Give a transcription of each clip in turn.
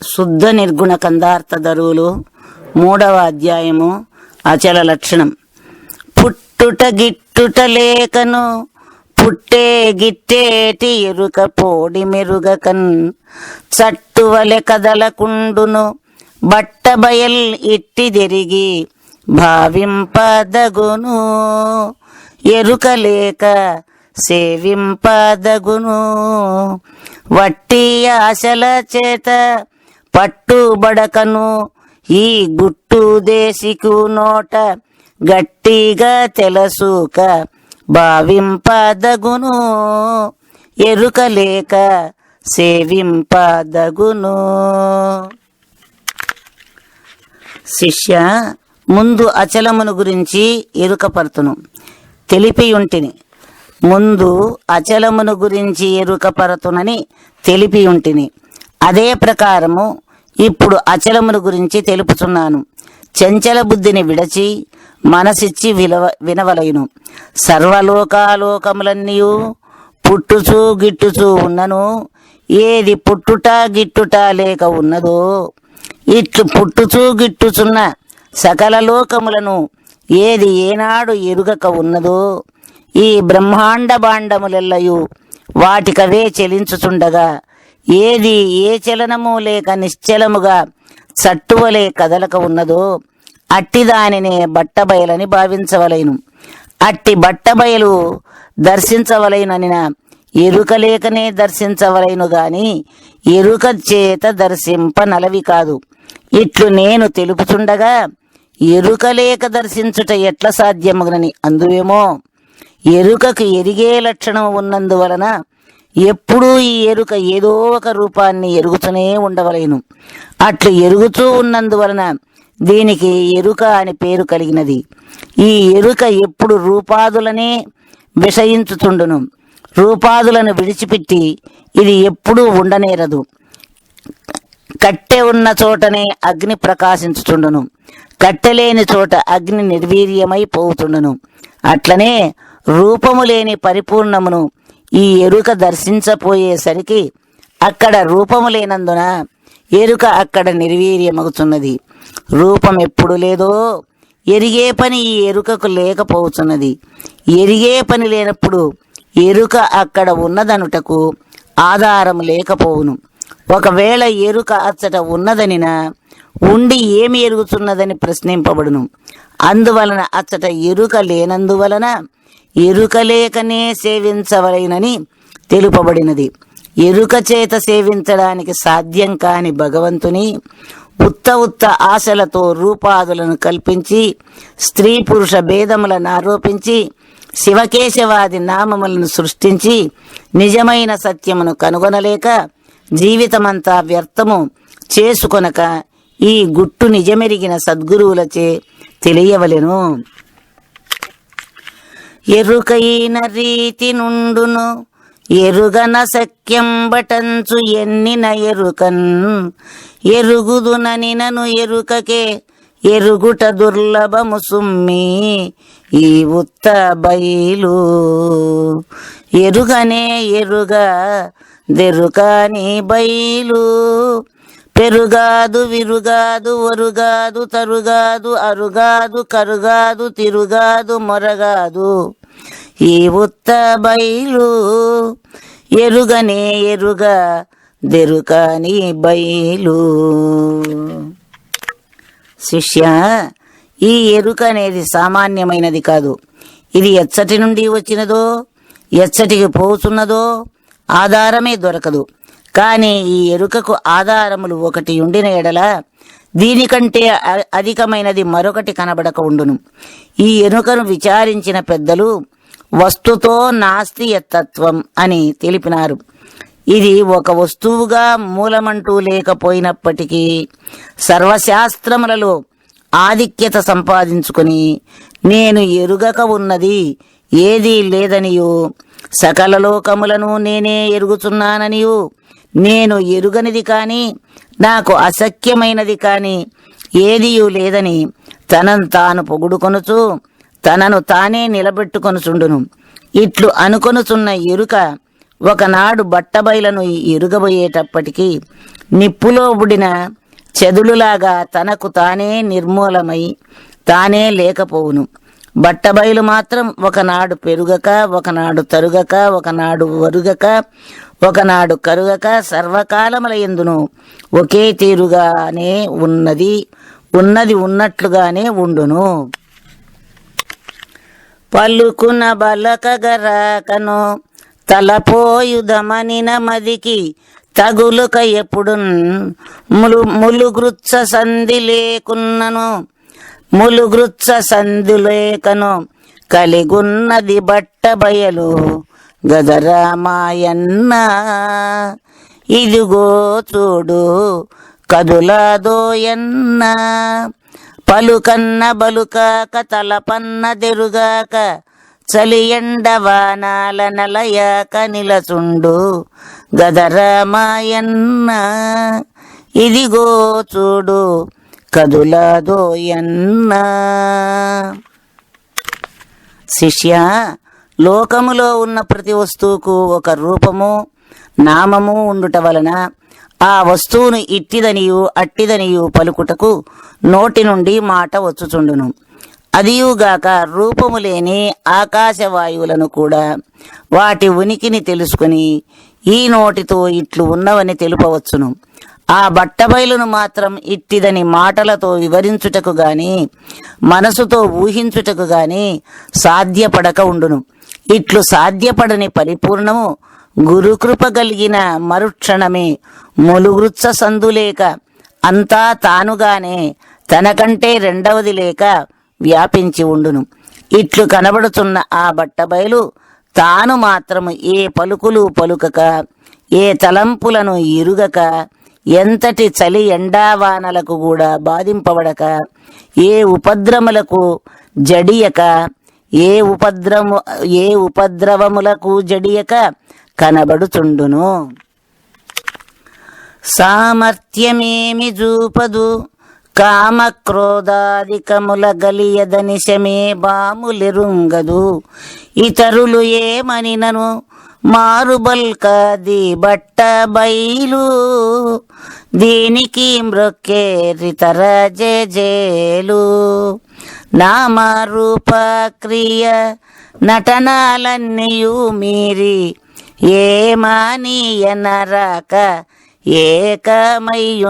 శుద్ధ నిర్గుణ కందార్థ దరువులు 3వ అధ్యాయము అచల లక్షణం. పుట్టుట గిట్టుట లేకను పుట్టే గిట్టేటి ఎరుక పోడి మెరుగకన్ చట్టువలె కదలకుండును బట్ట బయల్ ఇట్టి తిరిగి భావింపదగును ఎరుక లేక సేవింపదగును వట్టి ఆశల చేత పట్టుబడకను ఈ గుట్టు దేశికు నోట గట్టిగా తెలుసుక భావింపదగును ఎరుక లేక సేవింపదగును. శిష్య, ముందు అచలమును గురించి ఎరుకపరతును తెలిపియుంటిని. ముందు అచలమును గురించి ఎరుకపరతునని తెలిపియుంటిని. అదే ప్రకారము ఇప్పుడు అచలమును గురించి తెలుపుతున్నాను. చంచల బుద్ధిని విడచి మనసిచ్చి వినవలయును. సర్వలోకాలోకములన్నీయు పుట్టుచూ గిట్టుచూ ఉన్నను ఏది పుట్టుట గిట్టుట లేక ఉన్నదో ఇట్లు పుట్టుచూ గిట్టుచున్న సకల లోకములను ఏది ఏనాడు ఎరుగక ఉన్నదో ఈ బ్రహ్మాండ భాండములెల్లయు వాటికవే చెలించుచుండగా ఏది ఏ చలనము లేక నిశ్చలముగా చట్టువలే కదలక ఉన్నదో అట్టి దానినే బట్టబయలని భావించవలెను. అట్టి బట్టబయలు దర్శించవలెననిన ఎరుక లేకనే దర్శించవలెను గాని ఎరుక చేత దర్శింపనలవి కాదు. ఇట్లు నేను తెలుపుచుండగా ఎరుక లేక దర్శించుట ఎట్ల సాధ్యమగునని అందువేమో. ఎరుకకు ఎరిగే లక్షణం ఉన్నందువలన ఎప్పుడూ ఈ ఎరుక ఏదో ఒక రూపాన్ని ఎరుగుతూనే ఉండవలేను. అట్లు ఎరుగుతూ ఉన్నందువలన దీనికి ఎరుక అని పేరు కలిగినది. ఈ ఎరుక ఎప్పుడు రూపాదులనే విషయించుచుండును. రూపాదులను విడిచిపెట్టి ఇది ఎప్పుడూ ఉండనేరదు. కట్టె ఉన్న చోటనే అగ్ని ప్రకాశించుచుండును, కట్టెలేని చోట అగ్ని నిర్వీర్యమై పోవుతుండును. అట్లనే రూపము లేని పరిపూర్ణమును ఈ ఎరుక దర్శించపోయేసరికి అక్కడ రూపము లేనందున ఎరుక అక్కడ నిర్వీర్యమగుతున్నది. రూపం ఎప్పుడు లేదో ఎరిగే పని ఈ ఎరుకకు లేకపోతున్నది. ఎరిగే పని లేనప్పుడు ఎరుక అక్కడ ఉన్నదనుటకు ఆధారం లేకపోవును. ఒకవేళ ఎరుక అచ్చట ఉన్నదనిన ఉండి ఏమి ఎరుగుతున్నదని ప్రశ్నింపబడును. అందువలన అచ్చట ఎరుక లేనందువలన ఎరుక లేకనే సేవించవలెనని తెలుపబడినది. ఎరుక చేత సేవించడానికి సాధ్యం కాని భగవంతుని ఉత్త ఆశలతో రూపాదులను కల్పించి స్త్రీ పురుష భేదములను ఆరోపించి శివకేశవాది నామములను సృష్టించి నిజమైన సత్యమును కనుగొనలేక జీవితమంతా వ్యర్థము చేసుకొనక ఈ గుట్టు నిజమెరిగిన సద్గురువులచే తెలియవలెను. ఎరుకైన రీతి నుండును ఎరుగన సఖ్యం బటంచు ఎన్నిన ఎరుకన్ ఎరుగుదుననినను ఎరుకకే ఎరుగుట దుర్లభము సుమ్మి ఈ ఉత్త బయలు ఎరుగనే ఎరుగా దెరుకాని బయలు పెరుగాదు విరుగాదు ఒరుగాదు తరుగాదు అరుగాదు కరుగాదు తిరుగాదు మొరగాదు ఈ ఉత్త బయలు ఎరుగనే ఎరుగా దెరుకాని బయలు. శిష్య, ఈ ఎరుక అనేది సామాన్యమైనది కాదు. ఇది ఎచ్చటి నుండి వచ్చినదో ఎచ్చటికి పోతున్నదో ఆధారమే దొరకదు. కానీ ఈ ఎరుకకు ఆధారములు ఒకటి ఉండిన ఎడల దీనికంటే అధికమైనది మరొకటి కనబడక ఉండును. ఈ ఎరుకను విచారించిన పెద్దలు వస్తుతో నాస్తి యత్తత్వం అని తెలిపినారు. ఇది ఒక వస్తువుగా మూలమంటూ లేకపోయినప్పటికీ సర్వశాస్త్రములలో ఆధిక్యత సంపాదించుకొని నేను ఎరుగక ఉన్నది ఏదీ లేదనియు సకల లోకములను నేనే ఎరుగుచున్నాననియు నేను ఎరుగనిది కాని నాకు అసఖ్యమైనది కాని ఏదియూ లేదని తనను తాను పొగుడుకొనుచు తనను తానే నిలబెట్టుకొనుచుండును. ఇట్లు అనుకొనుచున్న ఎరుక ఒకనాడు బట్టబయలను ఎరుగబోయేటప్పటికీ నిప్పులో బుడిన చెదులులాగా తనకు తానే నిర్మూలమై తానే లేకపోవును. బట్టబయలు మాత్రం ఒకనాడు పెరుగక, ఒకనాడు తరుగక, ఒకనాడు వరుగక, ఒకనాడు కరుగక సర్వకాలముల యందును ఒకే తీరుగానే ఉన్నది ఉన్నట్లుగానే ఉండును. పలుకున బలకగరాకను తలపోయుదమనిన మదికి తగులుక ఎప్పుడున్ ములుగృత్స సంధి లేకున్నను ములుగృత్స సంధి లేకను కలిగున్నది బట్టబయలు గదరామాయన్న. ఇదిగో చూడు కదులాదోయన్న. పలుకన్న బలుకాక తలపన్న దెరుగాక చలియండ వానాల నలయాక నిలచుండు గదరామాయన్న. ఇదిగో చూడు కదులాదోయన్న. శిష్య, లోకములో ఉన్న ప్రతి వస్తువుకు ఒక రూపము నామము ఉండుట వలన ఆ వస్తువును ఇట్టిదనియు అట్టిదనియు పలుకుటకు నోటి నుండి మాట వచ్చుచుండును. అదియుగాక రూపము లేని ఆకాశవాయువులను కూడా వాటి ఉనికిని తెలుసుకుని ఈ నోటితో ఇట్లు ఉన్నవని తెలుపవచ్చును. ఆ బట్టబయలును మాత్రం ఇట్టిదని మాటలతో వివరించుటకు గాని మనసుతో ఊహించుటకు గాని సాధ్యపడక ఉండును. ఇట్లు సాధ్యపడని పరిపూర్ణము గురుకృప కలిగిన మరుక్షణమే ములుగృత్స సందులేక అంతా తానుగానే తనకంటే రెండవది లేక వ్యాపించి ఉండును. ఇట్లు కనబడుతున్న ఆ బట్టబయలు తాను మాత్రము ఏ పలుకులు పలుకక, ఏ తలంపులను ఇరుగక, ఎంతటి చలి ఎండావానలకు కూడా బాధింపబడక, ఏ ఉపద్రములకు జడియక, ఏ ఉపద్రవములకు జడియక కనబడుచుండును. సామర్థ్యమేమి జూపదు కామక్రోధాదికముల గలియదని శమే బాములెరుంగదు. ఇతరులు ఏమనినను మారుబల్కాది బట్ట బయలు. దీనికి మ్రొక్కేరితర జేజేలు. నామరూప క్రియ నటనాలన్నీయు మీరి ఏమానీయనరాక ఏకమయ్యున్నది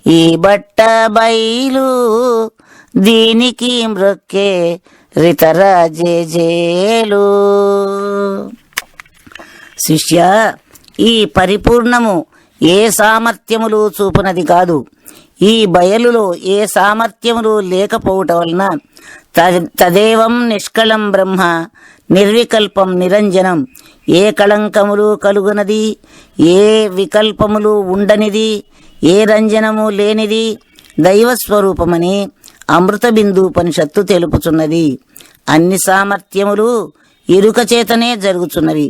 ఈ బట్ట బయలు. దీనికి మ్రొక్కే రితర జేజేలు. శిష్య, ఈ పరిపూర్ణము ఏ సామర్థ్యములు చూపునది కాదు. ఈ బయలులో ఏ సామర్థ్యములు లేకపోవటం వలన తదేవం నిష్కళం బ్రహ్మ నిర్వికల్పం నిరంజనం. ఏ కళంకములు కలుగునది, ఏ వికల్పములు ఉండనిది, ఏ రంజనము లేనిది దైవస్వరూపమని అమృత బిందూపనిషత్తు తెలుపుచున్నది. అన్ని సామర్థ్యములు ఎరుక చేతనే జరుగుచున్నవి.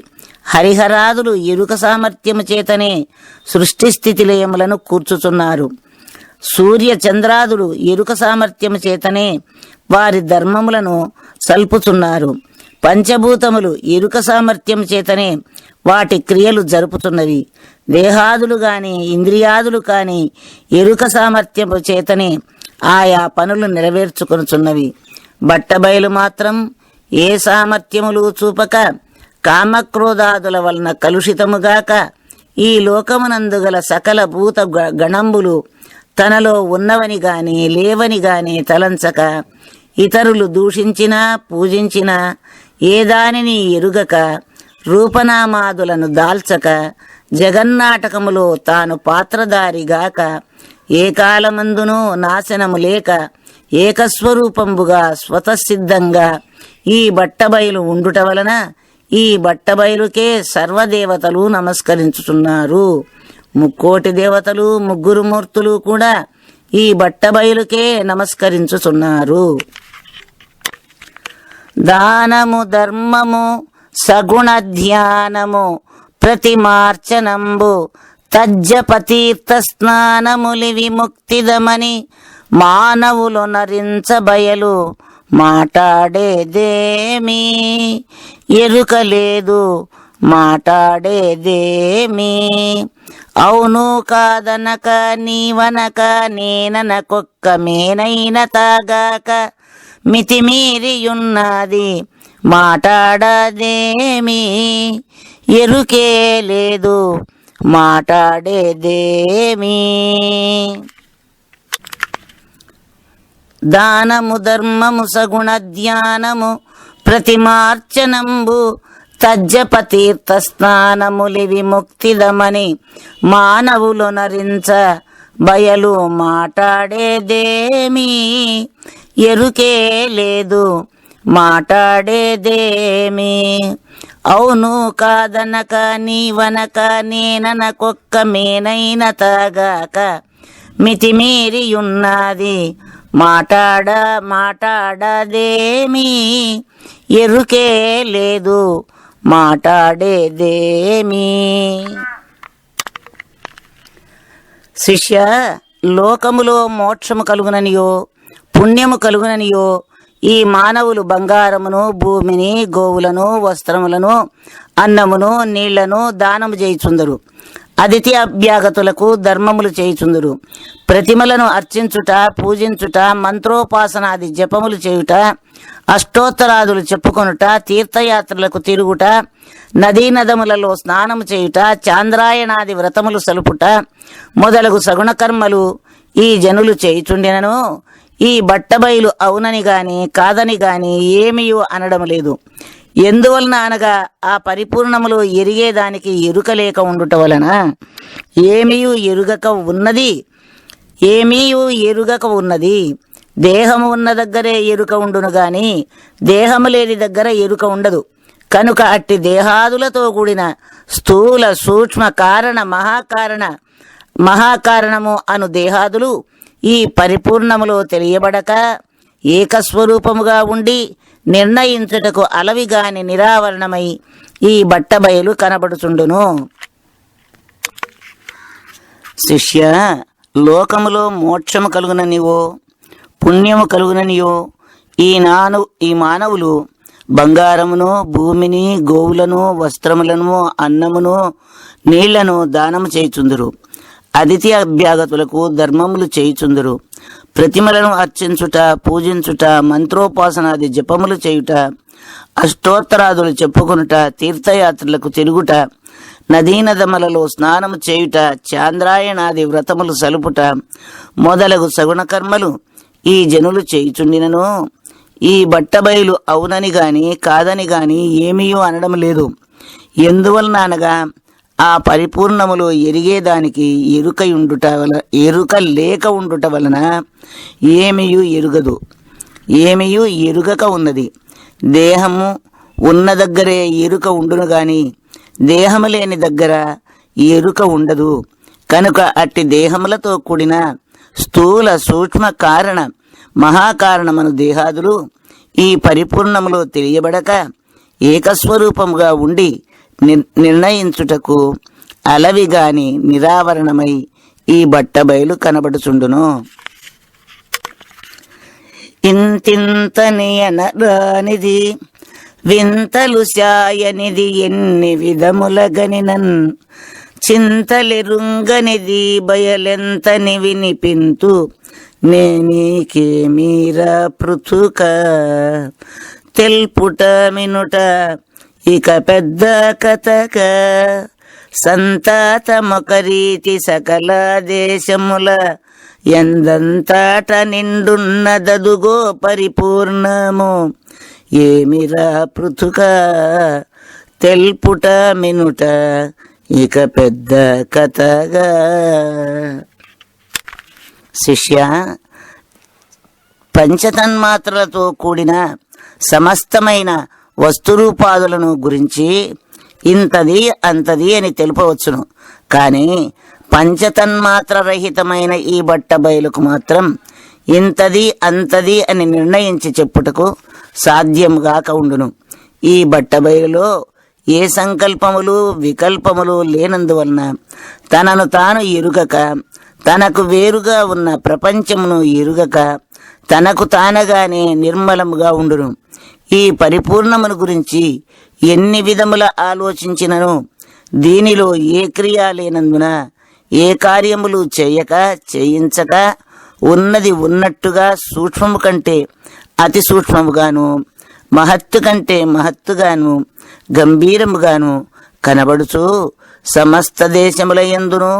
హరిహరాదులు ఎరుక సామర్థ్యము చేతనే సృష్టి స్థితి లయములను కూర్చుచున్నారు. సూర్య చంద్రాదులు ఎరుక సామర్థ్యము చేతనే వారి ధర్మములను సల్పుచున్నారు. పంచభూతములు ఎరుక సామర్థ్యం చేతనే వాటి క్రియలు జరుపుతున్నవి. దేహాదులు గాని ఇంద్రియాదులు కాని ఎరుక సామర్థ్యము చేతనే ఆయా పనులు నెరవేర్చుకొనుచున్నవి. బట్టబయలు మాత్రం ఏ సామర్థ్యములు చూపక కామక్రోధాదుల వలన కలుషితముగాక ఈ లోకమునందుగల సకల భూత గణంబులు తనలో ఉన్నవని గాని లేవని గాని తలంచక, ఇతరులు దూషించినా పూజించినా ఏ దానిని ఎరుగక, రూపనామాదులను దాల్చక, జగన్నాటకములో తాను పాత్రధారిగాక, ఏ కాలమందునూ నాశనము లేక ఏకస్వరూపంబుగా స్వతసిద్ధంగా ఈ బట్టబయలు ఉండుట వలన ఈ బట్టబయలుకే సర్వదేవతలు నమస్కరించుచున్నారు. ముక్కోటి దేవతలు, ముగ్గురు మూర్తులు కూడా ఈ బట్టబయలుకే నమస్కరించుచున్నారు. దానము ధర్మము సగుణ ధ్యానము ప్రతిమార్చనంబు తజ్జపతీర్థ స్నానములి విముక్తిదమని మానవులు నరించబయలు మాటాడేదేమీ ఎరుక లేదు మాటాడేదేమి. అవును కాదనక నీవనక నేననకొక్క మేనైన తాగాక మితిమీరియున్నది మాటాడదేమి. ఎరుకే లేదు మాటాడేదేమి. దానము ధర్మము సగుణ ధ్యానము ప్రతిమార్చనంబు తజ్జపతీర్థ స్నానములి విముక్తిదమని మానవులు నరించ బయలు మాటాడేదేమి. ఎరుకే లేదు మాటాడేదేమి. అవును కాదనక నీవనక నేననకొక్క మేనైన తాగాక మితిమీరియున్నది మాటాడదేమి. ఎరుకే లేదు మాటాడేదేమి. శిష్య, లోకములో మోక్షము కలుగుననియో పుణ్యము కలుగుననియో ఈ మానవులు బంగారమును భూమిని గోవులను వస్త్రములను అన్నమును నీళ్లను దానము చేయుచుందరు. అతిథి అభ్యాగతులకు ధర్మములు చేయుచుందురు. ప్రతిమలను అర్చించుట పూజించుట మంత్రోపాసనాది జపములు చేయుట అష్టోత్తరాదులు చెప్పుకొనుట తీర్థయాత్రలకు తిరుగుట నదీ నదములలో స్నానము చేయుట చాంద్రాయణాది వ్రతములు సలుపుట మొదలగు సగుణకర్మలు ఈ జనులు చేయుచుండినను ఈ బట్టబయలు అవునని గాని కాదని గాని ఏమీయూ అనడం లేదు. ఎందువలన అనగా ఆ పరిపూర్ణములో ఎరిగేదానికి ఎరుక లేక ఉండుట వలన ఏమీయూ ఎరుగక ఉన్నది. దేహము ఉన్న దగ్గరే ఎరుక ఉండును గాని దేహము లేని దగ్గర ఎరుక ఉండదు. కనుక అట్టి దేహాదులతో కూడిన స్థూల సూక్ష్మ కారణ మహాకారణము అను దేహాదులు ఈ పరిపూర్ణములో తెలియబడక ఏకస్వరూపముగా ఉండి నిర్ణయించుటకు అలవిగాని నిరావరణమై ఈ బట్టబయలు కనబడుచుండును. శిష్య, లోకములో మోక్షము కలుగుననివో పుణ్యము కలుగుననియో ఈ మానవులు బంగారమును భూమిని గోవులను వస్త్రములను అన్నమును నీళ్లను దానము చేయుచుందురు. అతిథి అభ్యాగతులకు ధర్మములు చేయుచుందురు. ప్రతిమలను అర్చించుట పూజించుట మంత్రోపాసనాది జపములు చేయుట అష్టోత్తరాదులు చెప్పుకొనుట తీర్థయాత్రలకు తిరుగుట నదీనదములలో స్నానము చేయుట చాంద్రాయణాది వ్రతములు సలుపుట మొదలగు సగుణకర్మలు ఈ జనులు చేయుచుండినను ఈ బట్టబయలు అవునని గాని కాదని గాని ఏమీయూ అనడం లేదు. ఎందువలన అనగా ఆ పరిపూర్ణములో ఎరిగేదానికి ఎరుక లేక ఉండుట వలన ఏమీయూ ఎరుగక ఉన్నది. దేహము ఉన్న దగ్గరే ఎరుక ఉండును గాని దేహము లేని దగ్గర ఎరుక ఉండదు. కనుక అట్టి దేహములతో కూడిన స్థూల సూక్ష్మ కారణ మహాకారణమను దేహాదులు ఈ పరిపూర్ణములో తెలియబడక ఏకస్వరూపముగా ఉండి నిర్ణయించుటకు అలవిగాని నిరావరణమై ఈ బట్టబయలు కనబడుచుండును. ఇంతింతని అనరానిది వింతలు శాయనిది ఎన్ని విధములగనినన్ చింతలెరుంగనిది బయలెంతని వినిపింతు నేనీకేమీరా పృథుక తెల్పుట మినుట ఇక పెద్ద కథక సంతాతమొకరీతి సకల దేశముల ఎందంతట నిండున్నదదుగో పరిపూర్ణము ఏమిరా పృథుక తెల్పుట మినుట ఇక పెద్ద కథగా. శిష్య, పంచతన్మాత్రలతో కూడిన సమస్తమైన వస్తురూపాదులను గురించి ఇంతది అంతది అని తెలుపవచ్చును. కానీ పంచతన్మాత్ర రహితమైన ఈ బట్టబయలుకు మాత్రం ఇంతది అంతది అని నిర్ణయించి చెప్పుటకు సాధ్యముగాక ఉండును. ఈ బట్టబయలులో ఏ సంకల్పములు వికల్పములు లేనందువలన తనను తాను ఎరుగక తనకు వేరుగా ఉన్న ప్రపంచమును ఎరుగక తనకు తానగానే నిర్మలముగా ఉండును. ఈ పరిపూర్ణమును గురించి ఎన్ని విధముల ఆలోచించినను దీనిలో ఏ క్రియ లేనందున ఏ కార్యములు చేయక చేయించక ఉన్నది ఉన్నట్టుగా సూక్ష్మము కంటే అతి సూక్ష్మముగాను మహత్తు కంటే మహత్తుగాను గంభీరముగాను కనబడుచు సమస్త దేశముల యందును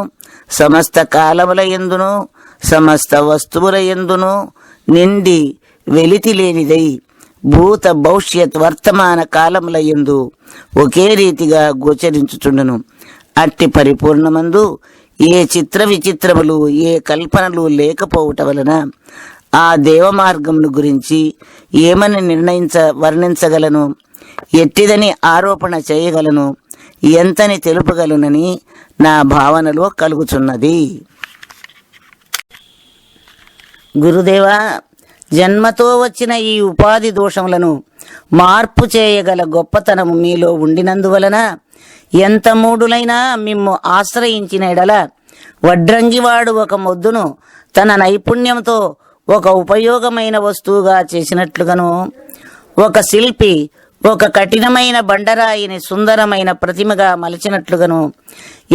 సమస్త కాలముల యందును సమస్త వస్తువుల యందును నిండి వెలితి లేనిదై భూత భవిష్యత్ వర్తమాన కాలముల యందు ఒకే రీతిగా గోచరించుచుండును. అట్టి పరిపూర్ణమందు ఏ చిత్ర విచిత్రములు ఏ కల్పనలు లేకపోవట వలన ఆ దేవ మార్గమును గురించి ఏమని వర్ణించగలను, ఎట్టిదని ఆరోపణ చేయగలను, ఎంతని తెలుపగలనని నా భావనలో కలుగుచున్నది. గురుదేవా, జన్మతో వచ్చిన ఈ ఉపాధి దోషములను మార్పు చేయగల గొప్పతనము మీలో ఉండినందువలన ఎంత మూఢులైనా మిమ్ము ఆశ్రయించిన ఎడల వడ్రంగివాడు ఒక మొద్దును తన నైపుణ్యంతో ఒక ఉపయోగమైన వస్తువుగా చేసినట్లుగాను, ఒక శిల్పి ఒక కఠినమైన బండరాయిని సుందరమైన ప్రతిమగా మలచినట్లుగాను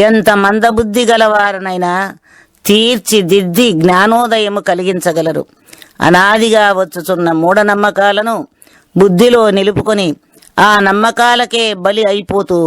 ఎంత మందబుద్ధి గలవారనైనా తీర్చిదిద్ది జ్ఞానోదయము కలిగించగలరు. అనాదిగా వచ్చుచున్న మూఢనమ్మకాలను బుద్ధిలో నిలుపుకొని ఆ నమ్మకాలకే బలి అయిపోతూ